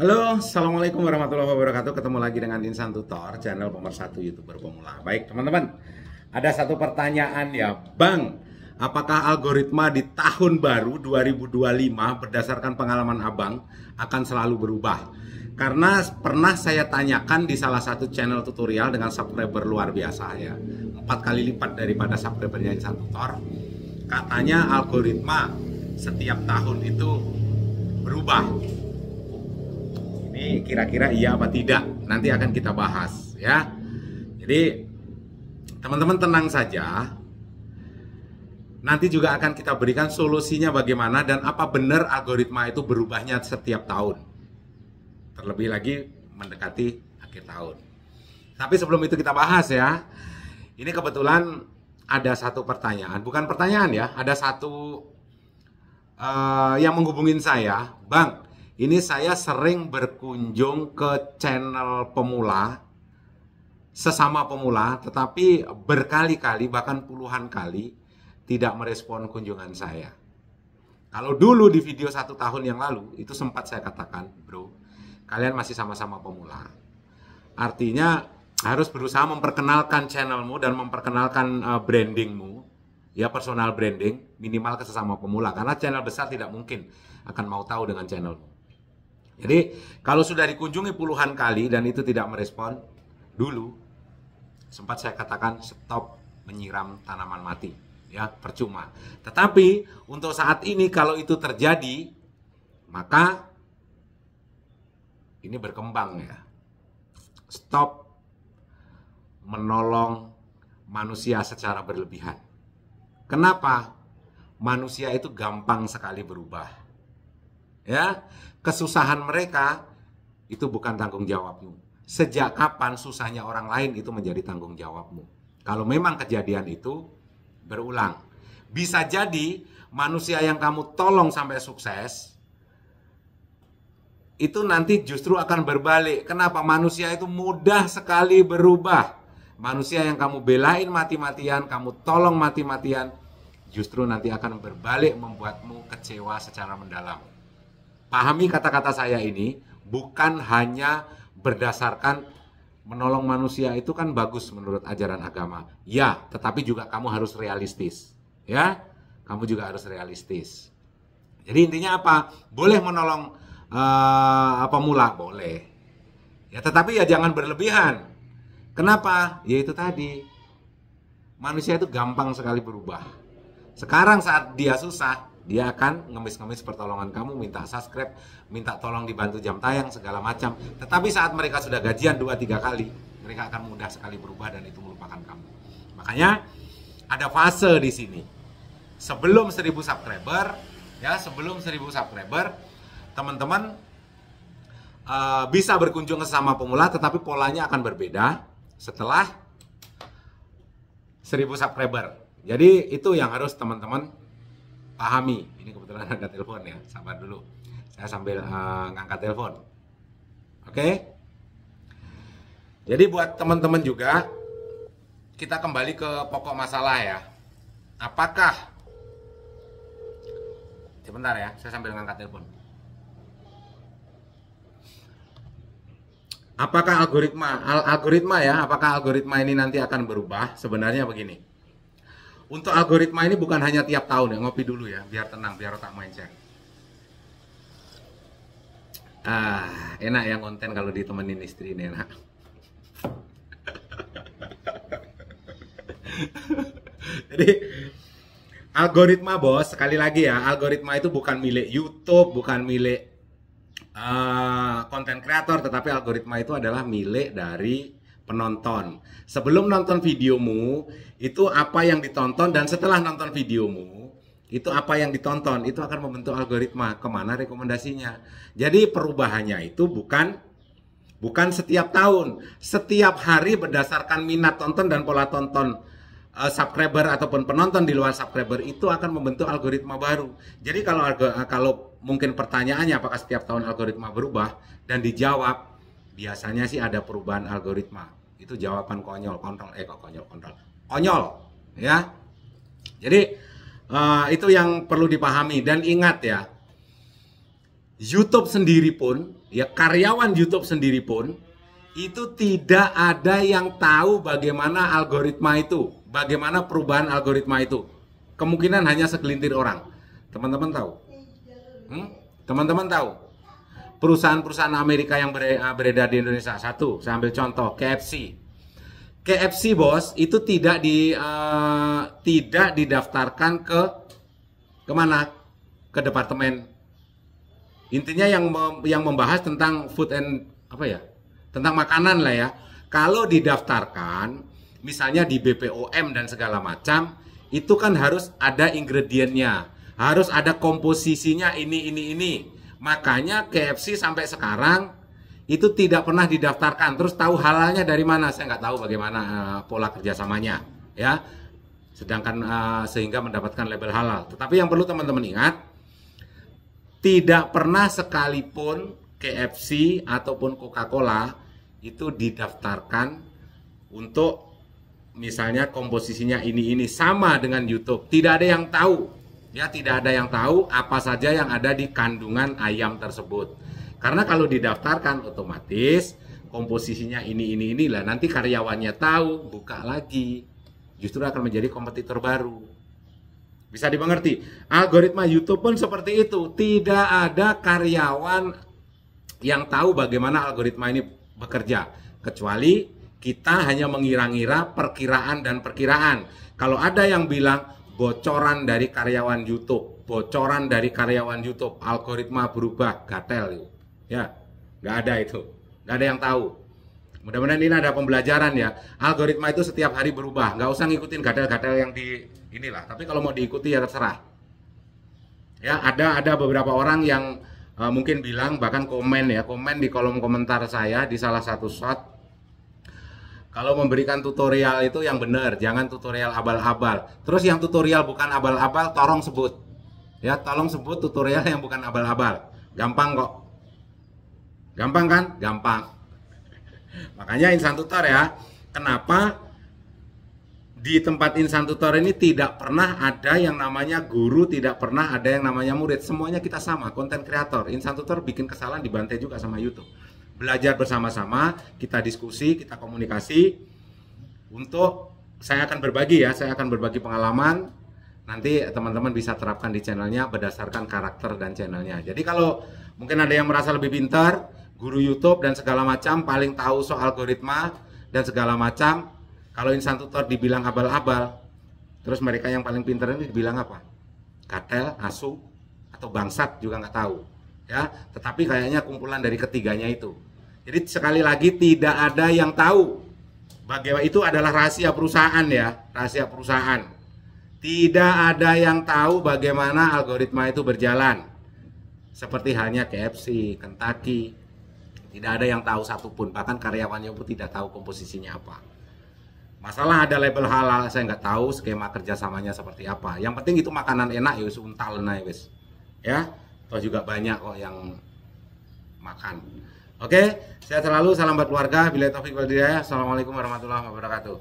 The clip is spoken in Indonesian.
Halo, Assalamualaikum warahmatullahi wabarakatuh. Ketemu lagi dengan Insan Tutor, channel pemersatu YouTuber pemula. Baik teman-teman, ada satu pertanyaan ya, Bang. Apakah algoritma di tahun baru 2025 berdasarkan pengalaman Abang akan selalu berubah? Karena pernah saya tanyakan di salah satu channel tutorial dengan subscriber luar biasa ya, 4 kali lipat daripada subscribernya Insan Tutor. Katanya algoritma setiap tahun itu berubah. Ini kira-kira iya apa tidak? Nanti akan kita bahas ya. Jadi teman-teman tenang saja. Nanti juga akan kita berikan solusinya bagaimana dan apa benar algoritma itu berubahnya setiap tahun. Terlebih lagi mendekati akhir tahun. Tapi sebelum itu kita bahas ya. Ini kebetulan ada satu pertanyaan, bukan pertanyaan ya, ada satu yang menghubungin saya, Bang. Ini saya sering berkunjung ke channel pemula, sesama pemula, tetapi berkali-kali, bahkan puluhan kali, tidak merespon kunjungan saya. Kalau dulu di video 1 tahun yang lalu, itu sempat saya katakan, bro, kalian masih sama-sama pemula. Artinya, harus berusaha memperkenalkan channelmu dan memperkenalkan brandingmu, ya personal branding, minimal ke sesama pemula. Karena channel besar tidak mungkin akan mau tahu dengan channelmu. Jadi kalau sudah dikunjungi puluhan kali dan itu tidak merespon, dulu sempat saya katakan stop menyiram tanaman mati, ya percuma. Tetapi untuk saat ini kalau itu terjadi, maka ini berkembang ya. Stop menolong manusia secara berlebihan. Kenapa? Manusia itu gampang sekali berubah. Ya, kesusahan mereka itu bukan tanggung jawabmu. Sejak kapan susahnya orang lain itu menjadi tanggung jawabmu? Kalau memang kejadian itu berulang, bisa jadi manusia yang kamu tolong sampai sukses itu nanti justru akan berbalik. Kenapa? Manusia itu mudah sekali berubah. Manusia yang kamu belain mati-matian, kamu tolong mati-matian, justru nanti akan berbalik membuatmu kecewa secara mendalam. Pahami kata-kata saya ini, bukan hanya berdasarkan menolong manusia itu kan bagus menurut ajaran agama. Ya, tetapi juga kamu harus realistis. Ya, kamu juga harus realistis. Jadi intinya apa? Boleh menolong pemula, boleh. Ya, tetapi ya jangan berlebihan. Kenapa? Ya itu tadi. Manusia itu gampang sekali berubah. Sekarang saat dia susah, dia akan ngemis-ngemis pertolongan kamu, minta subscribe, minta tolong dibantu jam tayang, segala macam. Tetapi saat mereka sudah gajian 2-3 kali, mereka akan mudah sekali berubah dan itu melupakan kamu. Makanya ada fase di sini. Sebelum 1000 subscriber, ya sebelum 1000 subscriber, teman-teman bisa berkunjung ke sesama pemula, tetapi polanya akan berbeda setelah 1000 subscriber. Jadi itu yang harus teman-teman pahami. Ini kebetulan ada telepon ya, sabar dulu. Saya sambil ngangkat telepon. Oke? Jadi buat teman-teman juga, kita kembali ke pokok masalah ya. Apakah, sebentar ya, saya sambil ngangkat telepon. Apakah algoritma ya, apakah algoritma ini nanti akan berubah? Sebenarnya begini. Untuk algoritma ini bukan hanya tiap tahun ya, ngopi dulu ya, biar tenang, biar otak mindset. Enak ya konten kalau ditemenin istri ini enak. Jadi algoritma bos, sekali lagi ya, algoritma itu bukan milik YouTube, bukan milik konten kreator, tetapi algoritma itu adalah milik dari penonton. Sebelum nonton videomu, itu apa yang ditonton, dan setelah nonton videomu, itu apa yang ditonton, itu akan membentuk algoritma kemana rekomendasinya. Jadi perubahannya itu bukan setiap tahun, setiap hari berdasarkan minat tonton dan pola tonton subscriber ataupun penonton di luar subscriber itu akan membentuk algoritma baru. Jadi kalau mungkin pertanyaannya apakah setiap tahun algoritma berubah, dan dijawab biasanya sih ada perubahan algoritma. Itu jawaban konyol ya. Jadi itu yang perlu dipahami. Dan ingat ya, YouTube sendiri pun ya karyawan YouTube sendiri pun itu tidak ada yang tahu bagaimana algoritma itu, bagaimana perubahan algoritma itu. Kemungkinan hanya segelintir orang. Teman-teman tahu? Teman-teman tahu? Perusahaan-perusahaan Amerika yang beredar di Indonesia. Satu, saya ambil contoh, KFC. KFC bos itu tidak didaftarkan ke kemana? Ke departemen. Intinya yang membahas tentang food and apa ya? Tentang makanan lah ya. Kalau didaftarkan, misalnya di BPOM dan segala macam, itu kan harus ada ingredientnya, harus ada komposisinya ini. Makanya KFC sampai sekarang itu tidak pernah didaftarkan. Terus tahu halalnya dari mana? Saya nggak tahu bagaimana pola kerjasamanya, ya. Sedangkan sehingga mendapatkan label halal. Tetapi yang perlu teman-teman ingat, tidak pernah sekalipun KFC ataupun Coca-Cola itu didaftarkan untuk misalnya komposisinya ini sama dengan YouTube. Tidak ada yang tahu, ya, tidak ada yang tahu apa saja yang ada di kandungan ayam tersebut. Karena kalau didaftarkan otomatis komposisinya inilah, nanti karyawannya tahu, buka lagi, justru akan menjadi kompetitor baru. Bisa dimengerti? Algoritma YouTube pun seperti itu. Tidak ada karyawan yang tahu bagaimana algoritma ini bekerja, kecuali kita hanya mengira-ngira perkiraan dan perkiraan. Kalau ada yang bilang bocoran dari karyawan YouTube, algoritma berubah, gatel itu. Ya, nggak ada itu, nggak ada yang tahu. Mudah-mudahan ini ada pembelajaran ya. Algoritma itu setiap hari berubah, nggak usah ngikutin gatel-gatel yang di inilah. Tapi kalau mau diikuti ya terserah. Ya, ada beberapa orang yang mungkin bilang, bahkan komen di kolom komentar saya di salah satu shot, kalau memberikan tutorial itu yang benar, jangan tutorial abal-abal. Terus yang tutorial bukan abal-abal, tolong sebut. Ya, tolong sebut tutorial yang bukan abal-abal. Gampang kok. Gampang kan? Gampang. Makanya Insan Tutor ya, kenapa di tempat Insan Tutor ini tidak pernah ada yang namanya guru, tidak pernah ada yang namanya murid. Semuanya kita sama, konten kreator. Insan Tutor bikin kesalahan dibantai juga sama YouTube. Belajar bersama-sama, kita diskusi, kita komunikasi. Untuk saya akan berbagi ya, saya akan berbagi pengalaman. Nanti teman-teman bisa terapkan di channelnya berdasarkan karakter dan channelnya. Jadi kalau mungkin ada yang merasa lebih pintar, guru YouTube dan segala macam, paling tahu soal algoritma dan segala macam. Kalau Insan Tutor dibilang abal-abal, terus mereka yang paling pintar ini dibilang apa? Gatel, asu, atau bangsat juga nggak tahu. Ya, tetapi kayaknya kumpulan dari ketiganya itu. Jadi sekali lagi tidak ada yang tahu. Bagaimana itu adalah rahasia perusahaan ya, rahasia perusahaan. Tidak ada yang tahu bagaimana algoritma itu berjalan. Seperti halnya KFC, Kentucky. Tidak ada yang tahu satupun, bahkan karyawannya pun tidak tahu komposisinya apa. Masalah ada label halal, saya nggak tahu skema kerjasamanya seperti apa. Yang penting itu makanan enak ya, untal nah wis. Ya, toh juga banyak kok yang makan. Oke, sehat selalu, salam buat keluarga. Billahi taufiq wal hidayah. Assalamualaikum warahmatullahi wabarakatuh.